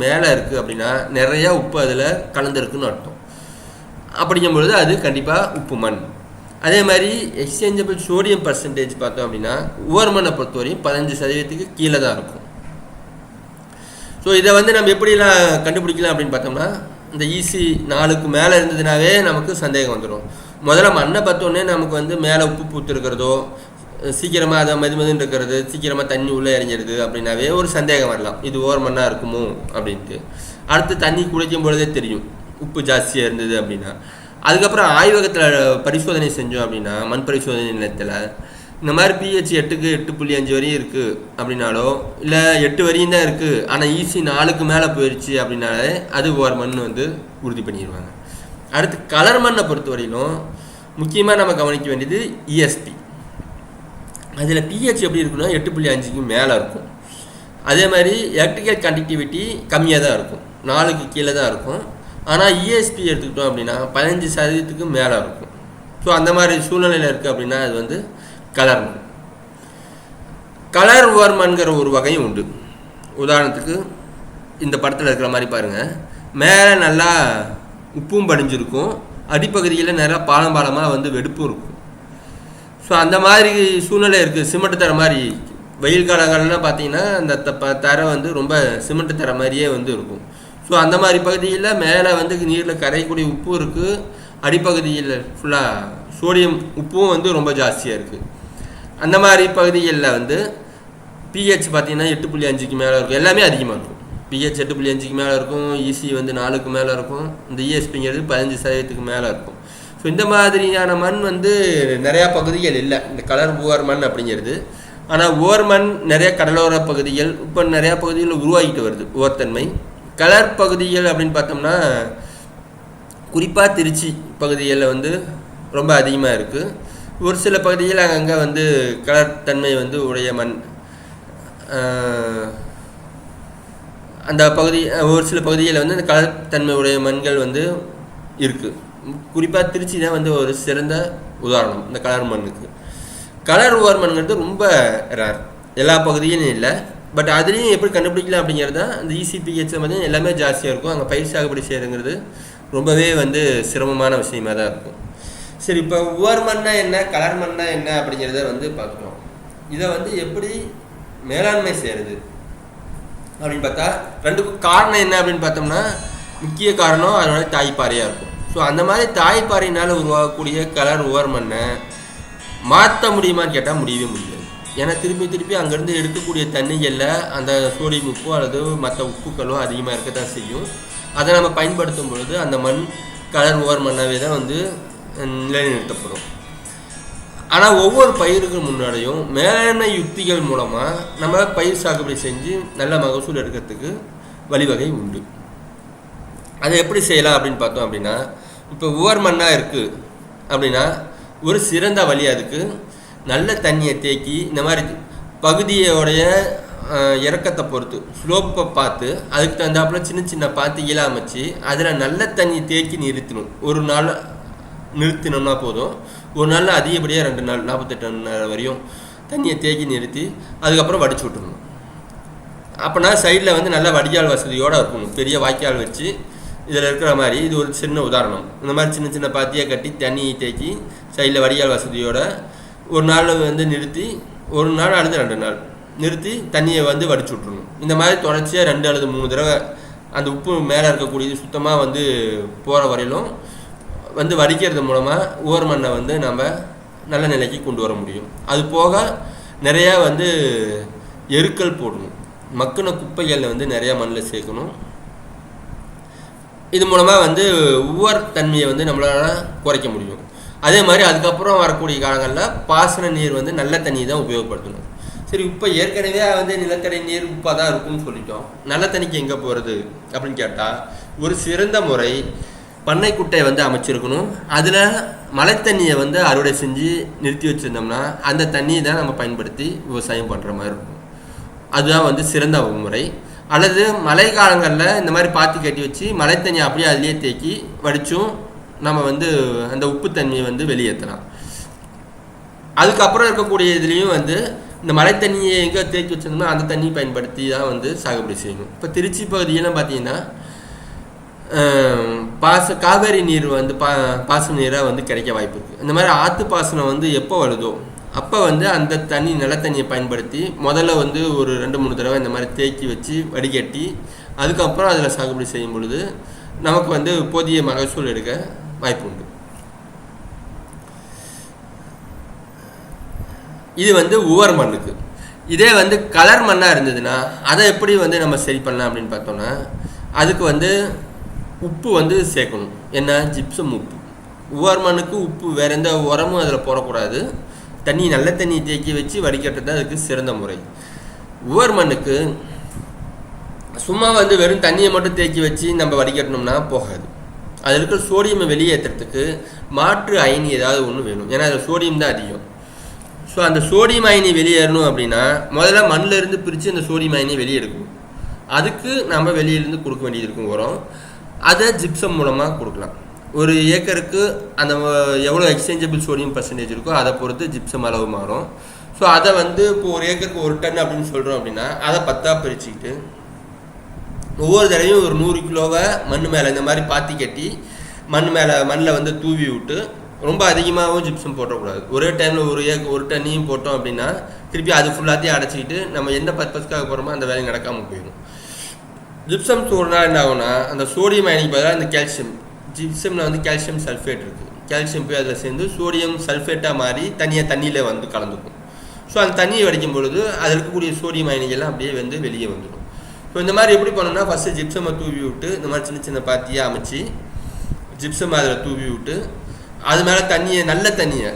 மேலே இருக்குது அப்படின்னா நிறையா உப்பு அதில் கலந்துருக்குன்னு அர்த்தம். அப்படிங்கும்பொழுது அது கண்டிப்பாக உப்பு மண். அதே மாதிரி எக்ஸ்சேஞ்சபிள் சோடியம் பர்சன்டேஜ் பார்த்தோம் அப்படின்னா உவர் மண்ணை பொறுத்தவரையும் 15% கீழே தான் இருக்கும். ஸோ இதை வந்து நம்ம எப்படிலாம் கண்டுபிடிக்கலாம் அப்படின்னு பார்த்தோம்னா, இந்த EC 4க்கு மேலே இருந்ததுனாவே நமக்கு சந்தேகம் வந்துடும். முதல்ல மண்ணை பார்த்தோன்னே நமக்கு வந்து மேலே உப்பு பூத்து இருக்கிறதோ, சீக்கிரமாக அதை மெதுமெதுன்னு இருக்கிறது, சீக்கிரமாக தண்ணி உள்ளே இறங்கிடுது அப்படின்னாவே ஒரு சந்தேகம் வரலாம், இது ஓர் மண்ணாக இருக்குமோ அப்படின்ட்டு. அடுத்து தண்ணி குடிக்கும் பொழுதே தெரியும் உப்பு ஜாஸ்தியாக இருந்தது அப்படின்னா. அதுக்கப்புறம் ஆய்வகத்தில் பரிசோதனை செஞ்சோம் அப்படின்னா, மண் பரிசோதனை நிலையத்தில் இந்த மாதிரி pH 8க்கு 8.5 வரையும் இருக்குது அப்படின்னாலோ, இல்லை 8 வரையும் தான் இருக்குது ஆனால் EC 4க்கு மேலே போயிடுச்சு அப்படின்னாலே அது ஓர் மண் வந்து உறுதி பண்ணிடுவாங்க. அடுத்து கலர் மண்ணை பொறுத்த வரையிலும் முக்கியமாக நம்ம கவனிக்க வேண்டியது ESP. அதில் pH எப்படி இருக்குன்னா 8.5க்கு மேலே இருக்கும். அதே மாதிரி எலக்ட்ரிக்கல் கண்டக்டிவிட்டி கம்மியாக தான் இருக்கும், 4க்கு கீழே தான் இருக்கும். ஆனால் ESP எடுத்துக்கிட்டோம் அப்படின்னா 15% மேலே இருக்கும். ஸோ அந்த மாதிரி சூழ்நிலையில் இருக்குது அப்படின்னா அது வந்து கலர் மண். கலர் உவர் மண்கிற ஒரு வகையும் உண்டு. உதாரணத்துக்கு இந்த படத்தில் இருக்கிற மாதிரி பாருங்கள், மேலே நல்லா உப்பும் படிஞ்சிருக்கும், அடிப்பகுதியில் நிறையா பாலமாக வந்து வெடுப்பும் இருக்கும். ஸோ அந்த மாதிரி சூழ்நிலை இருக்குது. சிமெண்ட் தர மாதிரி வெயில் காலங்கள்லாம் பார்த்தீங்கன்னா அந்த தரை வந்து ரொம்ப சிமெண்ட் தர மாதிரியே வந்து இருக்கும். ஸோ அந்த மாதிரி பகுதியில் மேலே வந்து நீரில் கரையக்கூடிய உப்பும் இருக்குது, அடிப்பகுதியில் ஃபுல்லாக சோடியம் உப்பும் வந்து ரொம்ப ஜாஸ்தியாக இருக்குது. அந்த மாதிரி பகுதிகளில் வந்து pH பார்த்திங்கன்னா 8.5க்கு மேலே இருக்கும், எல்லாமே அதிகமாக இருக்கும். pH 8.5க்கு மேலே இருக்கும், EC வந்து 4க்கு மேலே இருக்கும், இந்த ESPங்கிறது 15% மேலே இருக்கும். ஸோ இந்த மாதிரியான மண் வந்து நிறையா பகுதிகள் இல்லை இந்த கலர் உவர் மண் அப்படிங்கிறது. ஆனால் உவர் மண் நிறைய கடலோர பகுதிகள் இப்போ நிறையா பகுதிகளில் உருவாகிட்டு வருது உவர்த்தன்மை. கலர் பகுதிகள் அப்படின்னு பார்த்தோம்னா குறிப்பாக திருச்சி பகுதிகளில் வந்து ரொம்ப அதிகமாக இருக்குது. ஒரு சில பகுதியில் அங்கங்கே வந்து கலர் தன்மை வந்து உடைய மண், அந்த பகுதி ஒரு சில பகுதியில் வந்து அந்த கலர் தன்மை உடைய மண்கள் வந்து இருக்குது. குறிப்பாக திருச்சி தான் வந்து ஒரு சிறந்த உதாரணம் இந்த கலர் மண்ணுக்கு. கலர் உவர் மண்கிறது ரொம்ப ரேர், எல்லா பகுதியிலும் இல்லை. பட் அதுலேயும் எப்படி கண்டுபிடிக்கலாம் அப்படிங்கிறது தான் இந்த EC pH வந்து எல்லாமே ஜாஸ்தியாக இருக்கும். அங்கே பயிர் சாகுபடி செய்கிறதுங்கிறது ரொம்பவே வந்து சிரமமான விஷயமாக தான் இருக்கும். சரி, இப்போ உவர் மண்ணா என்ன கலர் மண்ணா என்ன அப்படிங்கிறத வந்து பார்த்துட்டோம். இதை வந்து எப்படி மேலாண்மை செய்கிறது அப்படின்னு பார்த்தா ரெண்டுக்கும் காரணம் என்ன அப்படின்னு பார்த்தோம்னா, முக்கிய காரணம் அதனோட தாய்ப்பாறையாக இருக்கும். ஸோ அந்த மாதிரி தாய்ப்பாறையினால் உருவாகக்கூடிய கலர் உவர் மண்ணை மாற்ற முடியுமான்னு கேட்டால் முடியவே முடியாது. ஏன்னா திருப்பி அங்கேருந்து எடுக்கக்கூடிய தண்ணிகளில் அந்த சோடியம் உப்போ அல்லது மற்ற உப்புக்களோ அதிகமாக இருக்க தான் செய்யும். அதை நம்ம பயன்படுத்தும் பொழுது அந்த மண் கலர் உவர் மண்ணாவே தான் வந்து நிலைநிறுத்தப்படும். ஆனால் ஒவ்வொரு பயிருக்கு முன்னாடியும் மேலாண்மை யுக்திகள் மூலமாக நம்ம பயிர் சாகுபடி செஞ்சு நல்ல மகசூல் எடுக்கிறதுக்கு வழிவகை உண்டு. அதை எப்படி செய்யலாம் அப்படின்னு பார்த்தோம் அப்படின்னா, இப்போ உவர் மண்ணாக இருக்குது அப்படின்னா ஒரு சிறந்த வழி அதுக்கு நல்ல தண்ணியை தேக்கி இந்த மாதிரி பகுதியோடைய இறக்கத்தை பொறுத்து ஸ்லோப்பை பார்த்து அதுக்கு தகுந்தாப்புல சின்ன சின்ன பாத்திகளை அமைச்சு அதில் நல்ல தண்ணி தேக்கி நிறுத்தணும். ஒரு நாள் நிறுத்தினோம்னா போதும். ஒரு நாளில் அதிகப்படியாக 2 நாள் 48 மணி நேரம் வரையும் தண்ணியை தேக்கி நிறுத்தி அதுக்கப்புறம் வடிச்சு விட்டுருணும். அப்போனா சைடில் வந்து நல்ல வடிகால் வசதியோடு இருக்கணும். பெரிய வாய்க்கால் வச்சு இதில் இருக்கிற மாதிரி இது ஒரு சின்ன உதாரணம். இந்த மாதிரி சின்ன சின்ன பாத்தியை கட்டி தண்ணியை தேக்கி சைடில் வடிகால் வசதியோடு ஒரு நாள் வந்து நிறுத்தி, ஒரு நாள் அல்லது 2 நாள் நிறுத்தி தண்ணியை வந்து வடிச்சு விட்ருணும். இந்த மாதிரி தொடர்ச்சியாக 2 அல்லது 3 தடவை அந்த உப்பு மேலே இருக்கக்கூடியது சுத்தமாக வந்து போகிற வரையிலும் வந்து வடிக்கிறது மூலமாக உவர் மண்ணை வந்து நம்ம நல்ல நிலைக்கு கொண்டு வர முடியும். அது போக நிறையா வந்து எருக்கள் போடணும். மக்கின குப்பைகளில் வந்து நிறையா மண்ணில் சேர்க்கணும். இது மூலமாக வந்து உவர் தன்மையை வந்து நம்மளால் குறைக்க முடியும். அதே மாதிரி அதுக்கப்புறம் வரக்கூடிய காலங்களில் பாசன நீர் வந்து நல்ல தண்ணியை தான் உபயோகப்படுத்தணும். சரி, இப்போ ஏற்கனவே வந்து நிலத்தடி நீர் உப்பாக தான் இருக்குன்னு சொல்லிட்டோம். நல்ல தண்ணிக்கு எங்கே போகிறது அப்படின்னு கேட்டால், ஒரு சிறந்த முறை பண்ணை குட்டையை வந்து அமைச்சிருக்கணும். அதில் மழை தண்ணியை வந்து அறுவடை செஞ்சு நிறுத்தி வச்சுருந்தோம்னா அந்த தண்ணியை தான் நம்ம பயன்படுத்தி விவசாயம் பண்ணுற மாதிரி இருக்கும். அதுதான் வந்து சிறந்த முறை. அல்லது மழை காலங்களில் இந்த மாதிரி பாத்தி கட்டி வச்சு மழை தண்ணியை அப்படியே அதிலே தேக்கி வடித்தும் நம்ம வந்து அந்த உப்பு தண்ணியை வந்து வெளியேற்றலாம். அதுக்கப்புறம் இருக்கக்கூடிய இதுலேயும் வந்து இந்த மழை தண்ணியை எங்கே தேக்கி வச்சிருந்தோம்னா அந்த தண்ணியை பயன்படுத்தி தான் வந்து சாகுபடி செய்யணும். இப்போ திருச்சி பகுதியெல்லாம் பார்த்தீங்கன்னா காவேரி நீர் வந்து பாசன நீராக வந்து கிடைக்க வாய்ப்பு இருக்குது. இந்த மாதிரி ஆற்று பாசனம் வந்து எப்போ வருதோ அப்போ வந்து அந்த தண்ணி நல்ல தண்ணியை பயன்படுத்தி முதல்ல வந்து ஒரு 2-3 தடவை இந்த மாதிரி தேக்கி வச்சு வடிகட்டி அதுக்கப்புறம் அதில் சாகுபடி செய்யும் பொழுது நமக்கு வந்து போதிய மகசூல் எடுக்க வாய்ப்பு உண்டு. இது வந்து உவர் மண்ணுக்கு. இதே வந்து கலர் மண்ணாக இருந்ததுன்னா அதை எப்படி வந்து நம்ம சரி பண்ணலாம் அப்படின்னு பார்த்தோன்னா, அதுக்கு வந்து உப்பு வந்து சேர்க்கணும். என்ன? ஜிப்சம் உப்பு. உவர் மண்ணுக்கு உப்பு, வேறு எந்த உரமும் அதில் போடக்கூடாது. தண்ணி நல்ல தண்ணி தேக்கி வச்சு வடிகட்டுறது தான் அதுக்கு சிறந்த முறை. உவர் மண்ணுக்கு சும்மா வந்து வெறும் தண்ணியை மட்டும் தேக்கி வச்சு நம்ம வடிகட்டணும்னா போகாது. அதில் இருக்கிற சோடியமை வெளியேற்றுறதுக்கு மாற்று அயனி ஏதாவது ஒன்று வேணும். ஏன்னா அதில் சோடியம் தான் அதிகம். ஸோ அந்த சோடியம் அயனி வெளியேறணும் அப்படின்னா முதல்ல மண்ணில் இருந்து பிரித்து அந்த சோடியம் அயனி வெளியே எடுக்கணும். அதுக்கு நம்ம வெளியிலேருந்து கொடுக்க வேண்டியது இருக்கும் உரம். அதை ஜிப்சம் மூலமாக கொடுக்கலாம். ஒரு ஏக்கருக்கு அந்த எவ்வளோ எக்ஸ்சேஞ்சபிள் சோடியம் பர்சன்டேஜ் இருக்கோ அதை பொறுத்து ஜிப்சம் அளவு மாறும். ஸோ அதை வந்து இப்போ ஒரு ஏக்கருக்கு 1 டன் அப்படின்னு சொல்கிறோம் அப்படின்னா அதை 10ஆக பிரிச்சுக்கிட்டு ஒவ்வொரு தடவையும் ஒரு 100 கிலோவை மண் மேலே இந்த மாதிரி பாத்தி கட்டி மண்ணில் வந்து தூவி விட்டு, ரொம்ப அதிகமாகவும் ஜிப்சம் போட்டக்கூடாது. ஒரே டைமில் ஒரு டன்னையும் போட்டோம் அப்படின்னா திருப்பி அது ஃபுல்லாத்தையும் அடைச்சிக்கிட்டு நம்ம எந்த பர்பஸ்க்காக போகிறோமோ அந்த வேலையும் நடக்காமல் போயிடும். ஜிப்சம் சோறுனா என்ன ஆகுனா, அந்த சோடியம் அயனிக்கு பதிலாக இந்த கால்சியம், ஜிப்சமில் வந்து கால்சியம் சல்ஃபேட் இருக்குது. கால்சியம் போய் அதில் சேர்ந்து சோடியம் சல்ஃபேட்டாக மாறி தண்ணியில் வந்து கலந்துக்கும். ஸோ அந்த தண்ணியை வடிக்கும் பொழுது அதில் இருக்கக்கூடிய சோடியம் அயனிகள்லாம் அப்படியே வந்து வெளியே வந்துடும். ஸோ இந்த மாதிரி எப்படி பண்ணணும்னா, ஃபஸ்ட்டு ஜிப்சமை தூவி விட்டு இந்த மாதிரி சின்ன சின்ன பாத்தியாக அமைச்சு ஜிப்சம் அதில் தூவி விட்டு அது மேலே தண்ணியை, நல்ல தண்ணியை,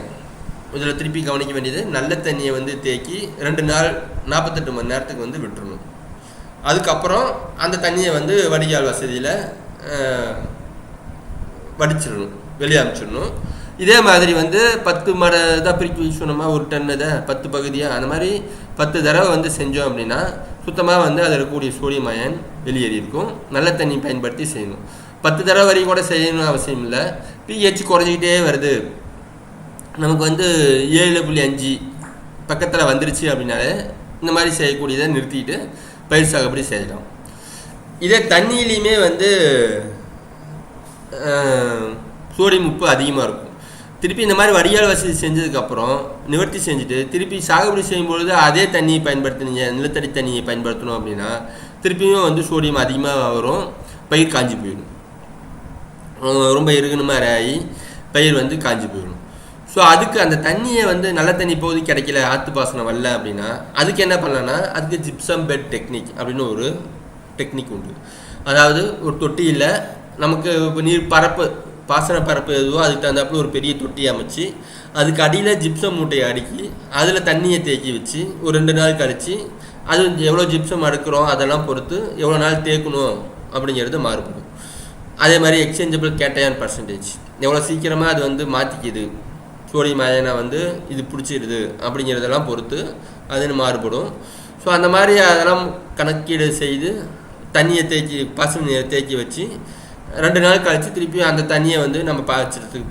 இதில் திருப்பி கவனிக்க வேண்டியது, நல்ல தண்ணியை வந்து தேக்கி 2 நாள் 48 மணி நேரத்துக்கு வந்து விட்டுறணும். அதுக்கப்புறம் அந்த தண்ணியை வந்து வடிகால் வசதியில் வடிச்சிடணும், வெளியே அனுப்பிச்சிடணும். இதே மாதிரி வந்து 10 மடை தான் பிரிக்கி சொன்னோமா, ஒரு டன் இதை 10 பகுதியாக அந்த மாதிரி 10 தடவை வந்து செஞ்சோம் அப்படின்னா சுத்தமாக வந்து அதில் இருக்கக்கூடிய சோடியம் அயன் வெளியேறி இருக்கும். நல்ல தண்ணி பயன்படுத்தி செய்யணும். 10 தடவை வரைக்கும் கூட செய்யணும்னு அவசியம் இல்லை. pH குறைஞ்சிக்கிட்டே வருது, நமக்கு வந்து 7.5 பக்கத்தில் வந்துருச்சு அப்படின்னாலே இந்த மாதிரி செய்யக்கூடியதை நிறுத்திட்டு பயிர் சாகுபடி செய்யலாம். இதே தண்ணியிலையுமே வந்து சோடியம் உப்பு அதிகமாக இருக்கும். திருப்பி இந்த மாதிரி வடிகால் வசதி செஞ்சதுக்கப்புறம் நிவர்த்தி செஞ்சுட்டு திருப்பி சாகுபடி செய்யும்பொழுது அதே தண்ணியை பயன்படுத்தினீங்க, நிலத்தடி தண்ணியை பயன்படுத்தணும் அப்படின்னா திருப்பியும் வந்து சோடியம் அதிகமாக வரும், பயிர் காஞ்சி போயிடும். ரொம்ப இறுகுன மாதிரி ஆகி பயிர் வந்து காஞ்சி போயிடும். ஸோ அதுக்கு அந்த தண்ணியை வந்து நல்ல தண்ணி இப்போது கிடைக்கல, ஆற்று பாசனம் வரல அப்படின்னா அதுக்கு என்ன பண்ணலான்னா, அதுக்கு ஜிப்சம் பெட் டெக்னிக் அப்படின்னு ஒரு டெக்னிக் உண்டு. அதாவது ஒரு தொட்டியில் நமக்கு இப்போ நீர் பரப்பு, பாசன பரப்பு எதுவோ அதுக்கு தகுந்தாப்புல ஒரு பெரிய தொட்டி அமைச்சு அதுக்கு அடியில் ஜிப்சம் மூட்டையை அடுக்கி அதில் தண்ணியை தேக்கி வச்சு ஒரு 2 நாள் கழித்து அது எவ்வளோ ஜிப்சம் அடுக்கிறோம் அதெல்லாம் பொறுத்து எவ்வளோ நாள் தேக்கணும் அப்படிங்கிறது மாறுபடும். அதே மாதிரி எக்ஸ்சேஞ்சபிள் கேட்டையான் பர்சன்டேஜ் எவ்வளோ சீக்கிரமாக அது வந்து மாற்றிக்கிது, சோடியம் அயனை வந்து இது பிடிச்சிடுது அப்படிங்கிறதெல்லாம் பொறுத்து அது மாறுபடும். ஸோ ஸோ அந்த மாதிரி அதெல்லாம் கணக்கீடு செய்து தண்ணியை பாசன நீரை தேக்கி வச்சு 2 நாள் கழித்து திருப்பி அந்த தண்ணியை வந்து நம்ம பாய்ச்சறதுக்கு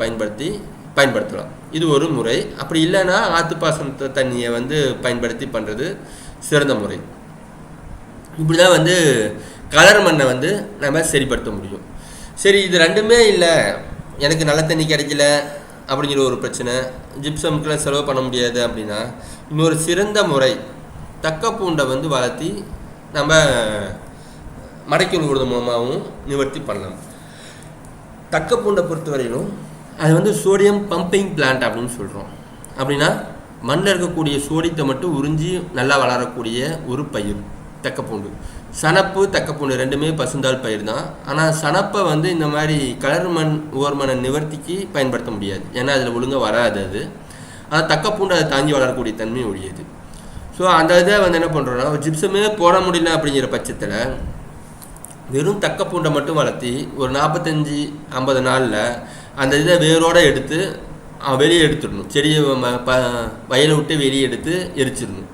பயன்படுத்தலாம். இது ஒரு முறை. அப்படி இல்லைன்னா ஆற்று பாசனத்தை தண்ணியை வந்து பயன்படுத்தி பண்ணுறது சிறந்த முறை. இப்படி தான் வந்து கலர் மண்ணை வந்து நம்ம சரிப்படுத்த முடியும். சரி, இது ரெண்டுமே இல்லை, எனக்கு நல்ல தண்ணி கிடைக்கல அப்படிங்கிற ஒரு பிரச்சனை, ஜிப்சம்க்குலாம் செலவு பண்ண முடியாது அப்படின்னா இன்னொரு சிறந்த முறை தக்கப்பூண்டை வந்து வளர்த்தி நம்ம மடக்கி விடுறது மூலமாகவும் நிவர்த்தி பண்ணலாம். தக்கப்பூண்டை பொறுத்தவரையிலும் அது வந்து சோடியம் பம்பிங் பிளான்ட் அப்படின்னு சொல்கிறோம். அப்படின்னா மண்ணில் இருக்கக்கூடிய சோடியத்தை மட்டும் உறிஞ்சி நல்லா வளரக்கூடிய ஒரு பயிர் தக்கப்பூண்டு. சணப்பு தக்கப்பூண்டு ரெண்டுமே பசுந்தாள் பயிர் தான். ஆனால் சணப்பை வந்து இந்த மாதிரி கலர் மண் உவர்மன நிவர்த்திக்கு பயன்படுத்த முடியாது, ஏன்னா அதில் ஒழுங்காக வராது அது. ஆனால் தக்கப்பூண்டு அதை தாங்கி வளரக்கூடிய தன்மை ஒழியது. ஸோ அந்த இதை வந்து என்ன பண்ணுறோன்னா, ஜிப்சமே போட முடியல அப்படிங்கிற பட்சத்தில் வெறும் தக்கப்பூண்டை மட்டும் வளர்த்தி ஒரு 45-50 நாளில் அந்த இதை வேரோடு எடுத்து வெளியே எடுத்துடணும். செடியை வயலை விட்டு வெளியே எடுத்து எரிச்சிடணும்.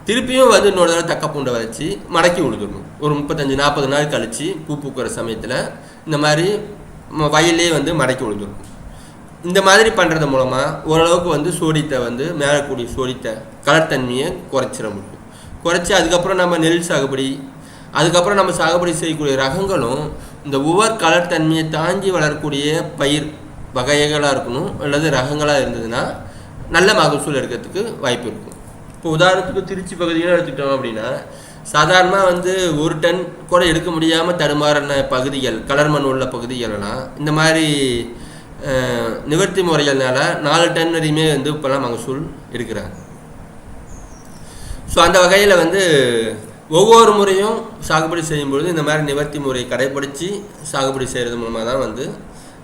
திருப்பியும் வந்து இன்னொரு தடவை தக்கப்பூண்டை வச்சு மடக்கி விழுதுடணும். ஒரு 35-40 நாள் கழித்து பூ பூக்கிற சமயத்தில் இந்த மாதிரி வயல்லே வந்து மடக்கி விழுதுடணும். இந்த மாதிரி பண்ணுறது மூலமாக ஓரளவுக்கு வந்து சோடியத்தை வந்து மேலக்கூடிய சோடியத்தை கலர் தன்மையை குறைச்சிட முடியும். குறைச்சி அதுக்கப்புறம் நம்ம நெல் சாகுபடி, அதுக்கப்புறம் நம்ம சாகுபடி செய்யக்கூடிய ரகங்களும் இந்த ஒவ்வொரு கலர் தன்மையை தாங்கி வளரக்கூடிய பயிர் வகைகளாக இருக்கணும், அல்லது ரகங்களாக இருந்ததுன்னா நல்ல மகசூல் எடுக்கிறதுக்கு வாய்ப்பு இருக்கும். இப்போ உதாரணத்துக்கு திருச்சி பகுதியில் எடுத்துக்கிட்டோம் அப்படின்னா சாதாரணமாக வந்து 1 டன் கூட எடுக்க முடியாமல் தடுமாறின பகுதிகள், கலர் மண் உள்ள பகுதிகளெல்லாம் இந்த மாதிரி நிவர்த்தி முறைகள்னால 4 டன் வரையுமே வந்து இப்போல்லாம் மகசூல் எடுக்கிறாங்க. ஸோ அந்த வகையில் வந்து ஒவ்வொரு முறையும் சாகுபடி செய்யும்பொழுது இந்த மாதிரி நிவர்த்தி முறையை கடைப்பிடித்து சாகுபடி செய்கிறது மூலமாக தான் வந்து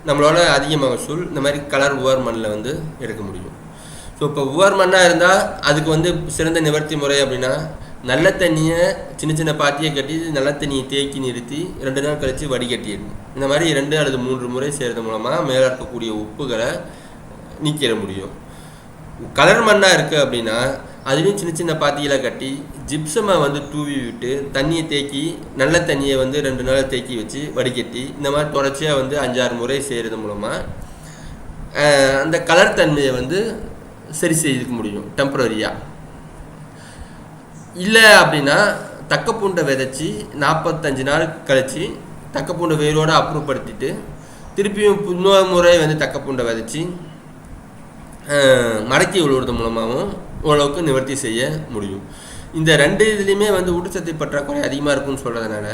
நம்மளோட அதிக மகசூல் இந்த மாதிரி கலர் உவர் மண்ணில் வந்து எடுக்க முடியும். ஸோ இப்போ உவர் மண்ணாக இருந்தால் அதுக்கு வந்து சிறந்த நிவர்த்தி முறை அப்படின்னா நல்ல தண்ணியை சின்ன பாத்தியை கட்டி நல்ல தண்ணியை தேக்கி நிறுத்தி 2 நாள் கழித்து வடிகட்டிடணும். இந்த மாதிரி 2 அல்லது 3 முறை செய்கிறது மூலமாக மேலே இருக்கக்கூடிய உப்புகளை நீக்கிட முடியும். கலர் மண்ணாக இருக்குது அப்படின்னா அதுலேயும் சின்ன பாத்திகளை கட்டி ஜிப்சமை வந்து தூவி விட்டு தண்ணியை தேக்கி நல்ல தண்ணியை வந்து 2 நாள் தேக்கி வச்சு வடிகட்டி இந்த மாதிரி தொடர்ச்சியாக வந்து 5-6 முறை செய்கிறது மூலமாக அந்த கலர் தன்மையை வந்து சரி செய்துக்க முடியும் டெம்பரரியாக. இல்லை அப்படின்னா தக்கப்பூண்டை விதைச்சி 45 நாள் கழித்து தக்கப்பூண்டை வேரோடு அப்புறப்படுத்திட்டு திருப்பியும் இன்னொரு முறை வந்து தக்கப்பூண்டை விதைச்சி மடக்கி விழுவுறது மூலமாகவும் ஓரளவுக்கு நிவர்த்தி செய்ய முடியும். இந்த 2 இதுலேயுமே வந்து ஊட்டச்சத்து பற்றாக்குறை அதிகமாக இருக்குன்னு சொல்கிறதுனால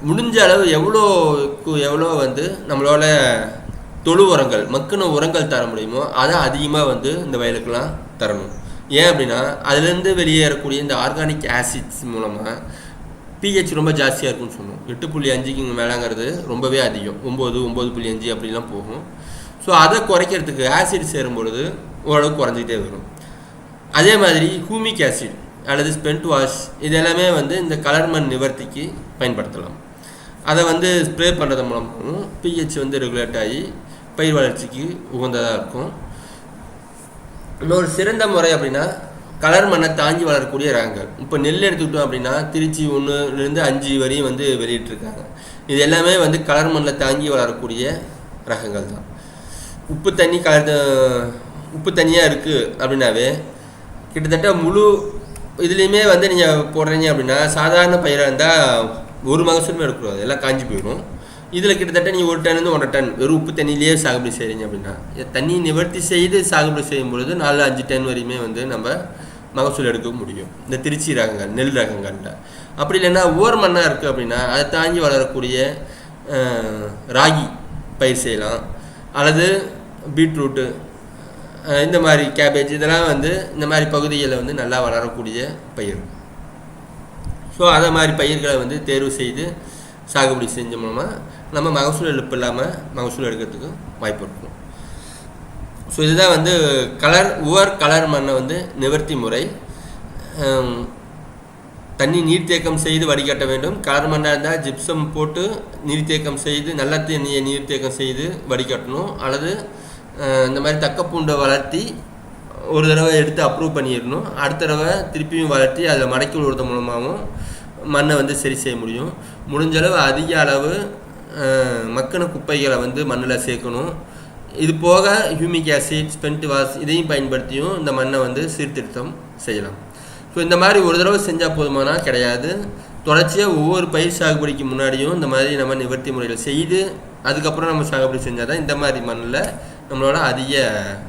முடிஞ்ச அளவு எவ்வளோ வந்து நம்மளோட தொழு உரங்கள், மக்குன உரங்கள் தர முடியுமோ அதை அதிகமாக வந்து இந்த வயலுக்கெல்லாம் தரணும். ஏன் அப்படின்னா அதுலேருந்து வெளியேறக்கூடிய இந்த ஆர்கானிக் ஆசிட்ஸ் மூலமாக pH ரொம்ப ஜாஸ்தியாக இருக்குன்னு சொன்னோம். 8.5க்கு மேலேங்கிறது ரொம்பவே அதிகம், 9.5 அப்படிலாம் போகும். ஸோ அதை குறைக்கிறதுக்கு ஆசிட் சேரும் பொழுது ஓரளவுக்கு குறைஞ்சிக்கிட்டே வரும். அதே மாதிரி ஹூமிக் ஆசிட் அல்லது ஸ்பென்ட் வாஷ் இது எல்லாமே வந்து இந்த கலர் மண் நிவர்த்திக்கு பயன்படுத்தலாம். அதை வந்து ஸ்ப்ரே பண்ணுறது மூலமாகவும் pH வந்து ரெகுலேட் ஆகி பயிர் வளர்ச்சிக்கு உகந்ததாக இருக்கும். இன்னொரு சிறந்த முறை அப்படின்னா கலர் மண்ணை தாங்கி வளரக்கூடிய ரகங்கள். இப்போ நெல் எடுத்துக்கிட்டோம் அப்படின்னா திருச்சி 1லேருந்து 5 வரையும் வந்து வெளியிட்டிருக்காங்க. இது எல்லாமே வந்து கலர் மண்ணில் தாங்கி வளரக்கூடிய ரகங்கள் தான். உப்பு தண்ணியாக இருக்குது அப்படின்னாவே கிட்டத்தட்ட முழு இதுலேயுமே வந்து நீங்கள் போடுறீங்க அப்படின்னா சாதாரண பயிராக இருந்தால் ஒரு மகசூலுமே எடுக்கக்கூடாது, எல்லாம் காஞ்சி போயிடும். இதில் கிட்டத்தட்ட நீங்கள் 1 டன்லேருந்து 1.5 டன் வெறும் உப்பு தண்ணியிலேயே சாகுபடி செய்கிறீங்க அப்படின்னா தண்ணி நிவர்த்தி செய்து சாகுபடி செய்யும் பொழுது 4-5 டன் வரையுமே வந்து நம்ம மகசூல் எடுக்க முடியும் இந்த திருச்சி ரகங்கள், நெல் ரகங்களில். அப்படி இல்லைன்னா உவர் மண்ணாக இருக்குது அப்படின்னா அதை தாங்கி வளரக்கூடிய ராகி பயிர் செய்யலாம், அல்லது பீட்ரூட்டு, இந்த மாதிரி கேபேஜ், இதெல்லாம் வந்து இந்த மாதிரி பகுதிகளில் வந்து நல்லா வளரக்கூடிய பயிர். ஸோ அதை மாதிரி பயிர்களை வந்து தேர்வு செய்து சாகுபடி செஞ்ச மூலமாக நம்ம மகசூல் இழப்பு இல்லாமல் மகசூல் எடுக்கிறதுக்கு வாய்ப்பு இருக்கும். ஸோ இதுதான் வந்து கலர் மண்ணை வந்து நிவர்த்தி முறை. தண்ணி நீர்த்தேக்கம் செய்து வடிகட்ட வேண்டும். கலர் மண்ணாக இருந்தால் ஜிப்சம் போட்டு நீர்த்தேக்கம் செய்து நல்ல தண்ணியை நீர்த்தேக்கம் செய்து வடிகட்டணும், அல்லது இந்த மாதிரி தக்கப்பூண்டை வளர்த்தி ஒரு தடவை எடுத்து அப்ரூவ் பண்ணிடணும். அடுத்த தடவை திருப்பியும் வளர்த்தி அதில் மடக்கி விடுறது மூலமாகவும் மண்ணை வந்து சரி செய்ய முடியும். முடிஞ்சளவு அதிக அளவு மக்கின குப்பைகளை வந்து மண்ணில் சேர்க்கணும். இது போக ஹியூமிக் ஆசிட், ஸ்பென்ட் வாஷ் இதையும் பயன்படுத்தியும் இந்த மண்ணை வந்து சீர்திருத்தம் செய்யலாம். ஸோ இந்த மாதிரி ஒரு தடவை செஞ்சால் போதுமானா கிடையாது. தொடர்ச்சியாக ஒவ்வொரு பயிர் சாகுபடிக்கு முன்னாடியும் இந்த மாதிரி நம்ம நிவர்த்தி முறைகள் செய்து அதுக்கப்புறம் நம்ம சாகுபடி செஞ்சால் தான் இந்த மாதிரி மண்ணில் நம்மளோட அதிக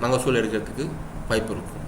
மகசூல் எடுக்கிறதுக்கு வாய்ப்பு இருக்கும்.